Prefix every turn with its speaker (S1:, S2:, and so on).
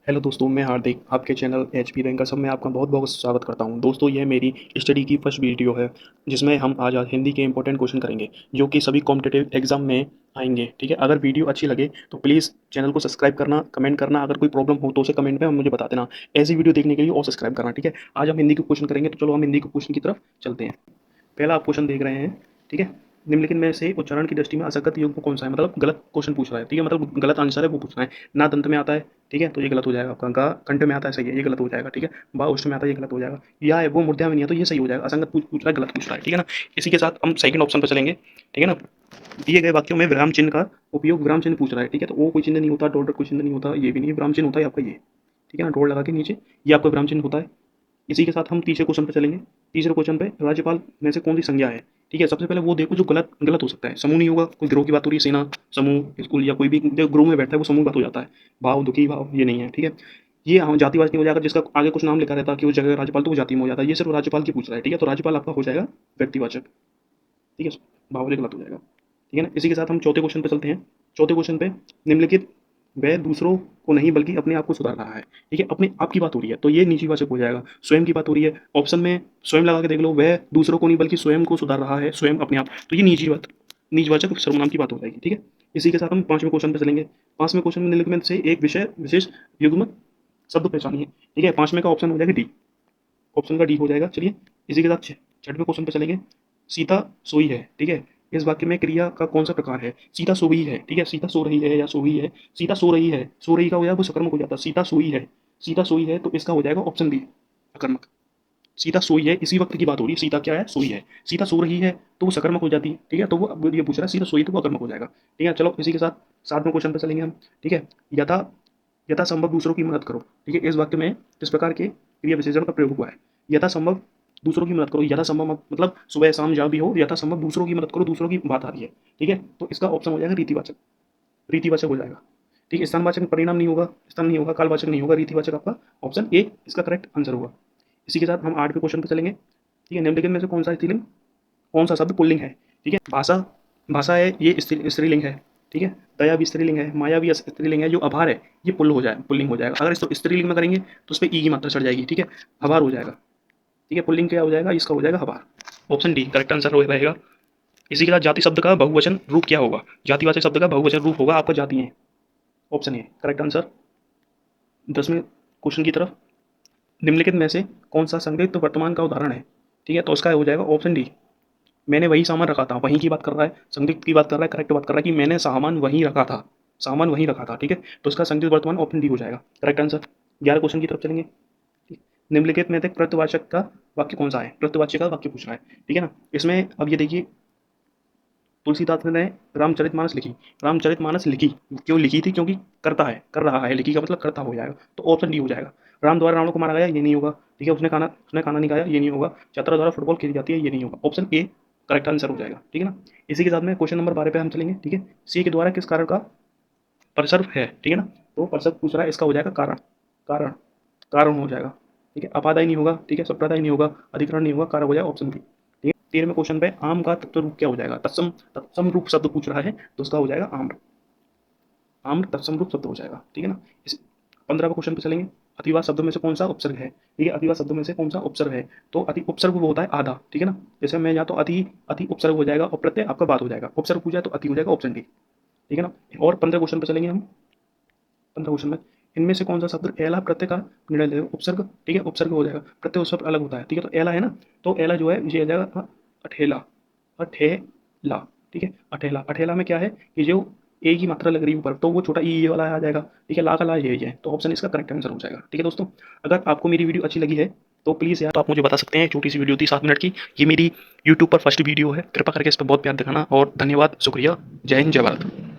S1: Hello दोस्तों, मैं हार्दिक आपके चैनल एचपी रैंकर सब में आपका बहुत बहुत स्वागत करता हूं। दोस्तों, यह मेरी स्टडी की फर्स्ट वीडियो है जिसमें हम आज हिंदी के इंपॉर्टेंट क्वेश्चन करेंगे जो कि सभी कॉम्पिटिटिव एग्जाम में आएंगे। ठीक है, अगर वीडियो अच्छी लगे तो प्लीज़ चैनल को सब्सक्राइब करना, कमेंट करना। अगर कोई प्रॉब्लम हो तो उसे कमेंट में मुझे बता देना। ऐसी वीडियो देखने के लिए और सब्सक्राइब करना। ठीक है, आज हम हिंदी के क्वेश्चन करेंगे, तो चलो हम हिंदी के क्वेश्चन की तरफ चलते हैं। पहला आप क्वेश्चन देख रहे हैं। ठीक है, निम्नलिखित में से उच्चारण की दृष्टि में असंगत युग्म कौन सा है, मतलब गलत क्वेश्चन पूछ रहा है। ठीक है, मतलब गलत आंसर है वो पूछना है। ना दंत में आता है, ठीक है, तो ये गलत हो जाएगा आपका। गा कंठ में आता है, सही है, ये गलत हो जाएगा। ठीक है, बा उष्ट में आता है, ये गलत हो जाएगा। या है वो मूर्धा में नहीं है, तो ये सही हो जाएगा। असंगत पूछ रहा है, गलत पूछ रहा है। ठीक है ना, इसी के साथ हम सेकंड ऑप्शन पर चलेंगे। ठीक है ना, दिए गए वाक्यों में विराम चिन्ह का उपयोग, विराम चिन्ह पूछ रहा है। ठीक है, तो वो कोई चिन्ह नहीं होता, डॉट कोई चिन्ह नहीं होता, ये भी नहीं, विराम चिन्ह होता है आपका ये। ठीक है ना, डॉट लगा के नीचे ये आपका विराम चिन्ह होता है। इसी के साथ हम तीसरे क्वेश्चन पे चलेंगे। तीसरे क्वेश्चन पे राज्यपाल में से कौन सी संज्ञा है। ठीक है, सबसे पहले वो देखो जो गलत गलत हो सकता है। समूह नहीं होगा, कोई गिरोह की बात हो रही है, सेना समूह, स्कूल या कोई भी जो ग्रुप में बैठता है वो समूह बात हो जाता है। भाव, दुखी भाव, ये नहीं है। ठीक है, ये हम जातिवाद नहीं हो जाएगा, जिसका आगे कुछ नाम लिखा रहता है कि वो जगह राज्यपाल, तो वो जाति में हो जाता है। ये सिर्फ राज्यपाल की पूछ रहा है। ठीक है, तो राज्यपाल आपका हो जाएगा व्यक्तिवाचक। ठीक है, बाहुल्य गलत हो जाएगा। ठीक है ना, इसी के साथ हम चौथे क्वेश्चन पे चलते हैं। चौथे क्वेश्चन पे निम्नलिखित वह दूसरों को नहीं बल्कि अपने आप को सुधार रहा है। ठीक है, अपने आप की बात हो रही है, तो ये निजीवाचक हो जाएगा। स्वयं की बात हो रही है, ऑप्शन में स्वयं लगा के देख लो। वह दूसरों को नहीं बल्कि स्वयं को सुधार रहा है, स्वयं अपने आप, तो ये निजवाचक सर्वनाम की बात हो जाएगी। ठीक है, इसी के साथ हम पांचवें क्वेश्चन पे चलेंगे। पांचवें क्वेश्चन में निम्नलिखित में से एक विषय विशेष युग्म शब्द पहचानिए। ठीक है, पांचवें का ऑप्शन हो जाएगा डी, ऑप्शन का डी हो जाएगा। चलिए, इसी के साथ छठवें क्वेश्चन पे चलेंगे। सीता सोई है। ठीक है, इस वाक्य में क्रिया का कौन सा प्रकार है। सीता सो गई है। ठीक है, सीता सो रही है या सो गई है। सीता सो रही है, सो रही का हो जाएगा वो सकर्मक हो जाता है। सीता सोई है, सीता सोई है, तो इसका हो जाएगा ऑप्शन बी अकर्मक। सीता सोई है, इसी वक्त की बात हो रही है। सीता क्या है, सोई है। सीता सो रही है तो वो सकर्मक हो जाती है। ठीक है, तो वो अब ये पूछ रहा है सीता सोई तो वो अकर्मक हो जाएगा। ठीक है, चलो इसी के साथ सातवें क्वेश्चन पे चलेंगे हम। ठीक है, यथा यथासंभव दूसरों की मदद करो। ठीक है, इस वाक्य में किस प्रकार के क्रिया विशेषण का प्रयोग हुआ है। यथासंभव दूसरों की मदद करो, यथासंभव मतलब सुबह शाम जहाँ भी हो, यथासंभव दूसरों की मदद करो, दूसरों की बात आ रही है। ठीक है, तो इसका ऑप्शन हो जाएगा रीतिवाचक, रीतिवाचक हो जाएगा। ठीक है, स्थानवाचक परिणाम नहीं होगा, स्थान नहीं होगा, कालवाचक नहीं होगा, रीतिवाचक आपका ऑप्शन ए इसका करेक्ट आंसर होगा। इसी के साथ हम आठवें क्वेश्चन पर चलेंगे। ठीक है, निम्नलिखित में से कौन सा स्त्रीलिंग, कौन सा शब्द पुल्लिंग है। ठीक है, भाषा, भाषा है ये स्त्रीलिंग है। ठीक है, दया भी स्त्रीलिंग है, माया भी स्त्रीलिंग है, जो आभार है ये पुल्ल हो जाए, पुल्लिंग हो जाएगा। अगर इसको स्त्रीलिंग में करेंगे तो उस पर ई की मात्रा चढ़ जाएगी। ठीक है, आभार हो जाएगा। ठीक है, पुल्लिंग क्या हो जाएगा, इसका हो जाएगा हबार। ऑप्शन डी करेक्ट आंसर रहेगा। इसी के साथ जाति शब्द का बहुवचन रूप क्या होगा। जातिवाचक शब्द का बहुवचन रूप होगा आपका जाति है, ऑप्शन ए करेक्ट आंसर। 10वें क्वेश्चन की तरफ, निम्नलिखित में से कौन सा संदिग्ध वर्तमान का उदाहरण है। ठीक है, तो उसका हो जाएगा ऑप्शन डी, मैंने वही सामान रखा था। वहीं की बात कर रहा है, संदिग्ध की बात कर रहा है, करेक्ट बात कर रहा है कि मैंने सामान वहीं रखा था, सामान वहीं रखा था। ठीक है, तो इसका संदिग्ध वर्तमान ऑप्शन डी हो जाएगा करेक्ट आंसर। 11 क्वेश्चन की तरफ चलेंगे। निम्नलिखित में से प्रत्यवाचक का वाक्य कौन सा है, प्रत्यवाच्य का वाक्य पूछ रहा है। ठीक है ना, इसमें अब ये देखिए, तुलसीदास ने रामचरितमानस लिखी। रामचरितमानस लिखी, क्यों लिखी थी, क्योंकि करता है, कर रहा है, लिखी का मतलब करता हो जाएगा, तो ऑप्शन डी हो जाएगा। राम द्वारा रावण को मारा गया, ये नहीं होगा। ठीक है, उसने खाना नहीं खाया, ये नहीं होगा। चतरा द्वारा फुटबॉल खेली जाती है, ये नहीं होगा। ऑप्शन ए करेक्ट आंसर हो जाएगा। ठीक है ना, इसी के साथ में क्वेश्चन नंबर 12 पे हम चलेंगे। ठीक है, सी के द्वारा किस कारण का परसर्व है। ठीक है ना, तो परसर्व पूछ रहा है, इसका हो जाएगा कारण, कारण, कारण हो जाएगा। ठीक है, अपादाय नहीं होगा, ठीक है, संप्रदाय नहीं होगा, अधिकरण नहीं होगा, कारण हो जाएगा ऑप्शन बी। ठीक है, 13वें क्वेश्चन पे आम का तत्व रूप क्या हो जाएगा। तत्सम, तत्सम रूप शब्द पूछ रहा है, तो उसका हो जाएगा आम्र, आम्र तत्सम रूप शब्द हो जाएगा। ठीक है ना, इस 15वें क्वेश्चन पे चलेंगे। अतिवाद शब्दों में से कौन सा उपसर्ग है। ठीक है, अतिवाद शब्दों में से कौन सा उपसर्ग है, तो अति उपसर्ग वो होता है आधा। ठीक है ना, जैसे मैं या तो अति, अति उपसर्ग हो जाएगा और प्रत्यय आपका बात हो जाएगा। उपसर्ग पूछा तो अति हो जाएगा ऑप्शन डी। ठीक है ना, और 15 क्वेश्चन पे चलेंगे हम। 15 क्वेश्चन में इनमें से कौन सा शब्द एला प्रत्यय का निर्णय लेगा, उपसर्ग। ठीक है, उपसर्ग हो जाएगा, प्रत्यय उस शब्द अलग होता है। ठीक है, तो एला है ना, तो एला जो है ये आ जाएगा अठेला, अठेला। ठीक है, अठेला, अठेला में क्या है कि जो ए की मात्रा लग रही है ऊपर, तो वो छोटा ई ये वाला आ जाएगा। ठीक है, ला का ला ये है, तो ऑप्शन इसका करेक्ट आंसर हो जाएगा। ठीक है दोस्तों, अगर आपको मेरी वीडियो अच्छी लगी है तो प्लीज़ यार, तो आप मुझे बता सकते हैं। छोटी सी वीडियो थी 7 मिनट की, ये मेरी यूट्यूब पर फर्स्ट वीडियो है, कृपा करके इस पर बहुत प्यार दिखाना। और धन्यवाद, शुक्रिया, जय हिंद, जय भारत।